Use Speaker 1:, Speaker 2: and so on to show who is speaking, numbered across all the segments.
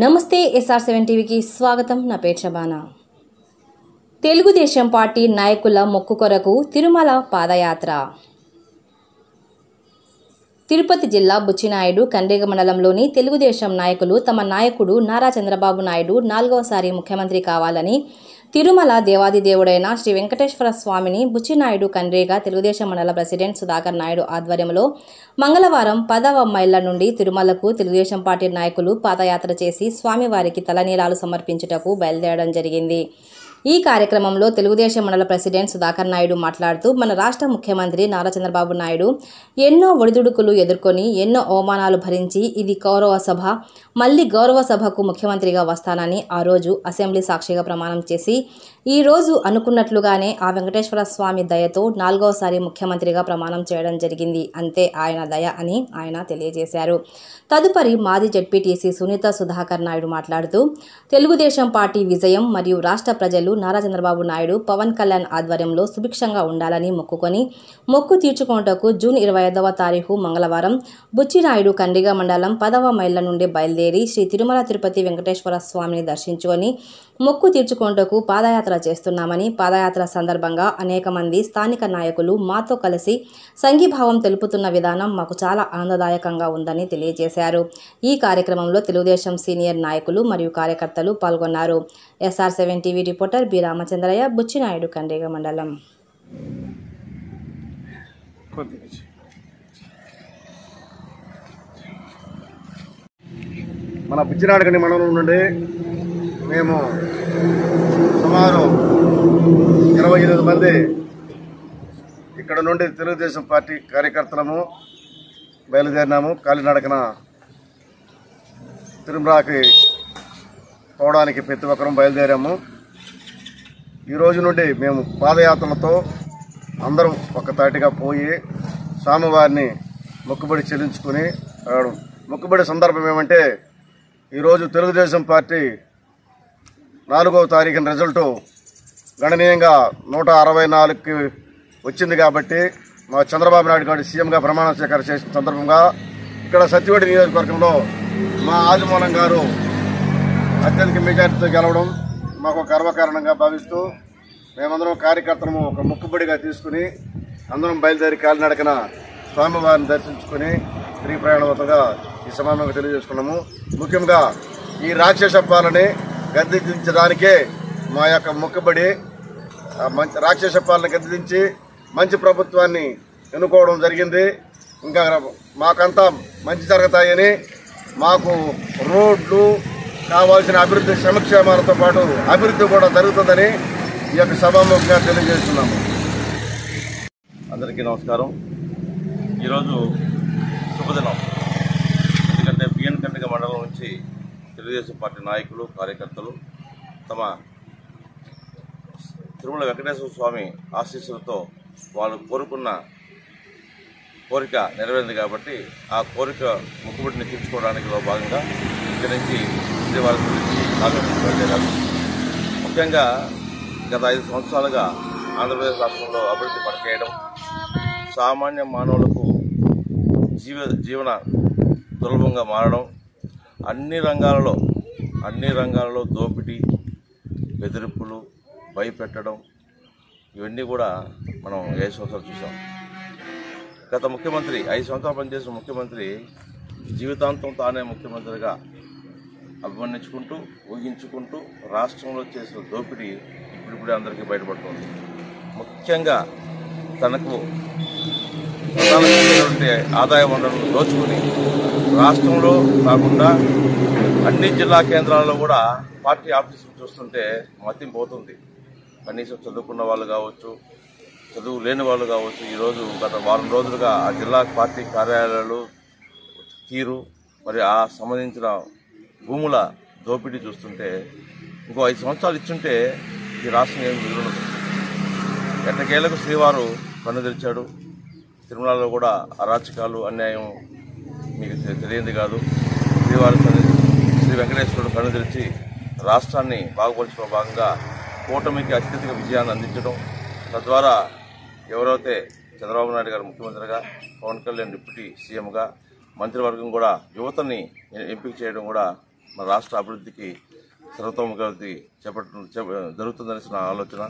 Speaker 1: నమస్తే SR7 టీవీకి స్వాగతం. నా పేరు శబానా. తెలుగుదేశం పార్టీ నాయకుల మొక్కు కొరకు తిరుమల పాదయాత్ర. తిరుపతి జిల్లా బుచ్చినాయుడు కండ్రిగ మండలంలోని తెలుగుదేశం నాయకులు తమ నాయకుడు నారా చంద్రబాబు నాయుడు 4వసారి ముఖ్యమంత్రి కావాలని తిరుమల దేవాదిదేవుడైన శ్రీ వెంకటేశ్వర స్వామిని బుచ్చినాయుడు కండ్రిగ తెలుగుదేశం మండల ప్రెసిడెంట్ సుధాకర్ నాయుడు ఆధ్వర్యంలో మంగళవారం 10వ మైళ్ళ నుండి తిరుమలకు తెలుగుదేశం పార్టీ నాయకులు పాదయాత్ర చేసి స్వామివారికి తలనీలాలు సమర్పించుటకు బయలుదేరడం జరిగింది. ఈ కార్యక్రమంలో తెలుగుదేశం మండల ప్రెసిడెంట్ సుధాకర్ నాయుడు మాట్లాడుతూ, మన రాష్ట్ర ముఖ్యమంత్రి నారా చంద్రబాబు నాయుడు ఎన్నో ఒడిదుడుకులు ఎదుర్కొని ఎన్నో అవమానాలు భరించి ఇది గౌరవ సభ, మళ్ళీ గౌరవ సభకు ముఖ్యమంత్రిగా వస్తానని ఆ రోజు అసెంబ్లీ సాక్షిగా ప్రమాణం చేసి ఈ రోజు అనుకున్నట్లుగానే ఆ వెంకటేశ్వర స్వామి దయతో 4వసారి ముఖ్యమంత్రిగా ప్రమాణం చేయడం జరిగింది. అంతే ఆయన దయ అని ఆయన తెలియజేశారు. తదుపరి మాజీ జెడ్పీటీసీ సునీత సుధాకర్ నాయుడు మాట్లాడుతూ, తెలుగుదేశం పార్టీ విజయం మరియు రాష్ట్ర ప్రజలు నారా చంద్రబాబు నాయుడు పవన్ కళ్యాణ్ ఆధ్వర్యంలో సుభిక్షంగా ఉండాలని మొక్కుకొని మొక్కు తీర్చుకొనుటకు జూన్ 25వ తారీఖు మంగళవారం బుచ్చినాయుడు కండ్రిగ మండలం 10వ మైళ్ళ నుండి బయలుదేరి శ్రీ తిరుమల తిరుపతి వెంకటేశ్వర స్వామిని దర్శించుకొని మొక్కు తీర్చుకొనుటకు పాదయాత్ర చేస్తున్నామని, పాదయాత్ర సందర్భంగా అనేక మంది స్థానిక నాయకులు మాతో కలిసి సంఘీభావం తెలుపుతున్న విధానం మాకు చాలా ఆనందదాయకంగా ఉందని తెలియజేశారు. ఈ కార్యక్రమంలో తెలుగుదేశం సీనియర్ నాయకులు మరియు కార్యకర్తలు పాల్గొన్నారు. SR7 TV reporter B Ramachandraiah, Buchinaidu Kandriga మండలం.
Speaker 2: మన బుచ్చినాయుడు మండలం నుండి మేము సుమారు 28 మంది ఇక్కడ నుండి తెలుగుదేశం పార్టీ కార్యకర్తలము బయలుదేరినాము. కాలినడకన తిరుమలకి పోవడానికి ప్రతి ఒక్కరం బయలుదేరాము. ఈ రోజు నుండి మేము పాదయాత్రలతో అందరం ఒక్కతాటిగా పోయి స్వామివారిని మొక్కుబడి చెల్లించుకుని రావడం. మొక్కుబడి సందర్భం ఏమంటే, ఈరోజు తెలుగుదేశం పార్టీ 4వ తారీఖున రిజల్టు గణనీయంగా 164కి వచ్చింది. కాబట్టి మా చంద్రబాబు నాయుడు గారు సీఎంగా ప్రమాణ స్వీకారం చేసిన సందర్భంగా ఇక్కడ సత్యవేడి నియోజకవర్గంలో మా ఆదిమూలం గారు అత్యధిక మెజార్టీతో గెలవడం మాకు గర్వకారణంగా భావిస్తూ మేమందరం కార్యకర్తలను ఒక మొక్కుబడిగా తీసుకుని అందరం బయలుదేరి కాలినడకన స్వామివారిని దర్శించుకుని తిరిగి ప్రయాణవంతంగా ఈ సమావేశంగా తెలియజేసుకున్నాము. ముఖ్యంగా ఈ రాక్షస పాలనని గద్దెదించడానికే మా యొక్క మొక్కుబడి. రాక్షస పాలన గద్దెదించి మంచి ప్రభుత్వాన్ని ఎన్నుకోవడం జరిగింది. ఇంకా మాకంతా మంచి జరుగుతాయని, మాకు రోడ్లు కావాల్సిన అభివృద్ధి సంక్షేమాలతో పాటు అభివృద్ధి కూడా జరుగుతుందని ఈ యొక్క సభాముఖంగా తెలియజేస్తున్నాము.
Speaker 3: అందరికీ నమస్కారం. ఈరోజు శుభదినం. ఎందుకంటే బిఎన్ కండ్రిగ మండలం నుంచి తెలుగుదేశం పార్టీ నాయకులు, కార్యకర్తలు తమ తిరుమల వెంకటేశ్వర స్వామి ఆశీస్సులతో వాళ్ళు కోరుకున్న కోరిక నెరవేరింది. కాబట్టి ఆ కోరిక మొక్కుబడిని తీర్చుకోవడానికి భాగంగా ఇక్కడి నుంచి విజయవాడ గురించి బయలుదేరారు. ముఖ్యంగా గత 5 సంవత్సరాలుగా ఆంధ్రప్రదేశ్ రాష్ట్రంలో అభివృద్ధి పనిచేయడం, సామాన్య మానవులకు జీవన సులభంగా మారడం, అన్ని రంగాలలో దోపిడీ, బెదిరింపులు, భయపెట్టడం, ఇవన్నీ కూడా మనం 5 సంవత్సరాలు చూసాం. గత ముఖ్యమంత్రి 5 సంవత్సరాలు పనిచేసిన ముఖ్యమంత్రి జీవితాంతం తానే ముఖ్యమంత్రిగా అభివర్ణించుకుంటూ ఊహించుకుంటూ రాష్ట్రంలో చేసిన దోపిడీ ఇప్పుడిప్పుడే అందరికీ బయటపడుతుంది. ముఖ్యంగా తనకు ప్రధానమైనటువంటి ఆదాయ వనరులను దోచుకుని రాష్ట్రంలో కాకుండా అన్ని జిల్లా కేంద్రాల్లో కూడా పార్టీ ఆఫీసులు చూస్తుంటే మతిపోతుంది. కనీసం చదువుకున్న వాళ్ళు కావచ్చు, చదువు లేని వాళ్ళు కావచ్చు, ఈరోజు గత వారం రోజులుగా ఆ జిల్లా పార్టీ కార్యాలయాలు తీరు, మరి ఆ సంబంధించిన భూముల దోపిడీ చూస్తుంటే ఇంకో 5 సంవత్సరాలు ఇచ్చుంటే ఈ రాష్ట్రం ఏమి మిగులున్నది. ఎట్టకేలకు శ్రీవారు కన్ను తెరిచాడు. తిరుమలలో కూడా అరాచకాలు, అన్యాయం మీకు తెలియంది కాదు. శ్రీ వెంకటేశ్వరుడు కన్ను తెరిచి రాష్ట్రాన్ని బాగుపరచడం భాగంగా కూటమికి అత్యధిక విజయాన్ని అందించడం, తద్వారా ఎవరైతే చంద్రబాబు నాయుడు గారు ముఖ్యమంత్రిగా, పవన్ కళ్యాణ్ డిప్యూటీ సీఎంగా, మంత్రివర్గం కూడా యువతని ఎంపిక చేయడం కూడా మన రాష్ట్ర అభివృద్ధికి సర్వతోముఖాభివృద్ధి జరుగుతుందనేసి నా ఆలోచన.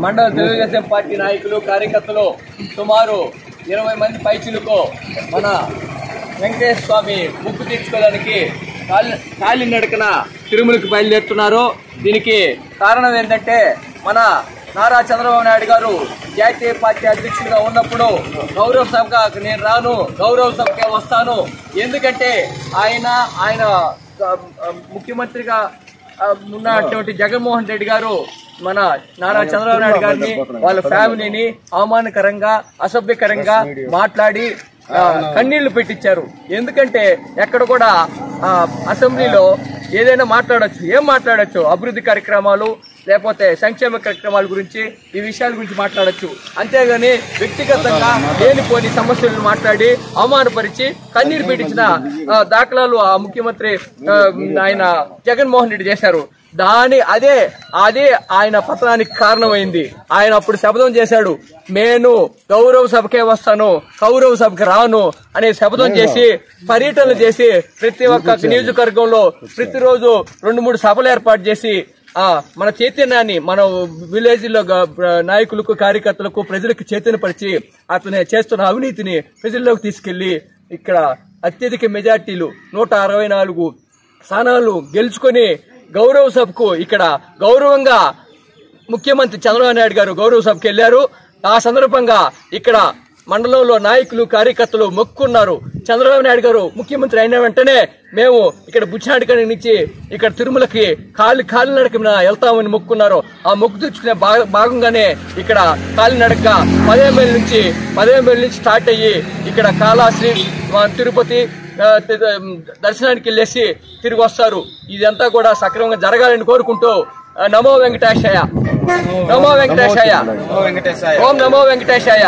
Speaker 4: మండల తెలుగుదేశం పార్టీ నాయకులు కార్యకర్తలు సుమారు 20 మంది పైచిలకు మన వెంకటేశ్వర స్వామి ముక్కు తీర్చుకోవడానికి కాలినడకన తిరుమలకి బయలుదేరుతున్నారు. దీనికి కారణం ఏంటంటే మన నారా చంద్రబాబు నాయుడు గారు జాతీయ పార్టీ అధ్యక్షుడిగా ఉన్నప్పుడు గౌరవ సభకు నేను రాను, గౌరవ సభకే వస్తాను, ఎందుకంటే ఆయన ముఖ్యమంత్రిగా ఉన్నటువంటి జగన్మోహన్ రెడ్డి గారు మన నారా చంద్రబాబు నాయుడు గారిని వాళ్ళ ఫ్యామిలీని అవమానకరంగా అసభ్యకరంగా మాట్లాడి కన్నీళ్లు పెట్టించారు. ఎందుకంటే ఎక్కడ కూడా అసెంబ్లీలో ఏదైనా మాట్లాడొచ్చు, ఏం మాట్లాడొచ్చు, అభివృద్ధి కార్యక్రమాలు లేకపోతే సంక్షేమ కార్యక్రమాల గురించి ఈ విషయాల గురించి మాట్లాడొచ్చు. అంతేగాని వ్యక్తిగతంగా లేనిపోని సమస్యలను మాట్లాడి అవమానపరిచి కన్నీరు పెట్టించిన దాఖలాలు ఆ ముఖ్యమంత్రి ఆయన జగన్మోహన్ రెడ్డి చేశారు. అదే ఆయన పతనానికి కారణమైంది. ఆయన అప్పుడు శపథం చేశాడు, నేను గౌరవ సభకే వస్తాను, కౌరవ సభకి రాను అనే శపథం చేసి పర్యటనలు చేసి ప్రతి ఒక్క నియోజకవర్గంలో ప్రతిరోజు 2-3 సభలు ఏర్పాటు చేసి మన చైతన్యాన్ని మన విలేజ్ లో నాయకులకు కార్యకర్తలకు ప్రజలకు చైతన్యపరిచి అతను చేస్తున్న అవినీతిని ప్రజల్లోకి తీసుకెళ్లి ఇక్కడ అత్యధిక మెజార్టీలు 164 స్థానాలు గెలుచుకొని గౌరవ సభకు ఇక్కడ గౌరవంగా ముఖ్యమంత్రి చంద్రబాబు నాయుడు గారు గౌరవ సభకు వెళ్లారు. ఆ సందర్భంగా ఇక్కడ మండలంలో నాయకులు కార్యకర్తలు మొక్కున్నారు. చంద్రబాబు నాయుడు గారు ముఖ్యమంత్రి అయిన వెంటనే మేము ఇక్కడ బుచ్చినాడికని నుంచి ఇక్కడ తిరుమలకి కాలినడక వెళ్తామని మొక్కున్నారు. ఆ మొక్కు తెచ్చుకునే భాగంగానే ఇక్కడ కాలినడక 10 మైల్ నుంచి స్టార్ట్ అయ్యి ఇక్కడ కాళహస్తి తిరుపతి దర్శనానికి వెళ్ళేసి తిరిగి వస్తారు. ఇదంతా కూడా సక్రమంగా జరగాలని కోరుకుంటూ నమో వెంకటేశాయ, నమో వెంకటేశాయ, ఓం నమో వెంకటేశాయ.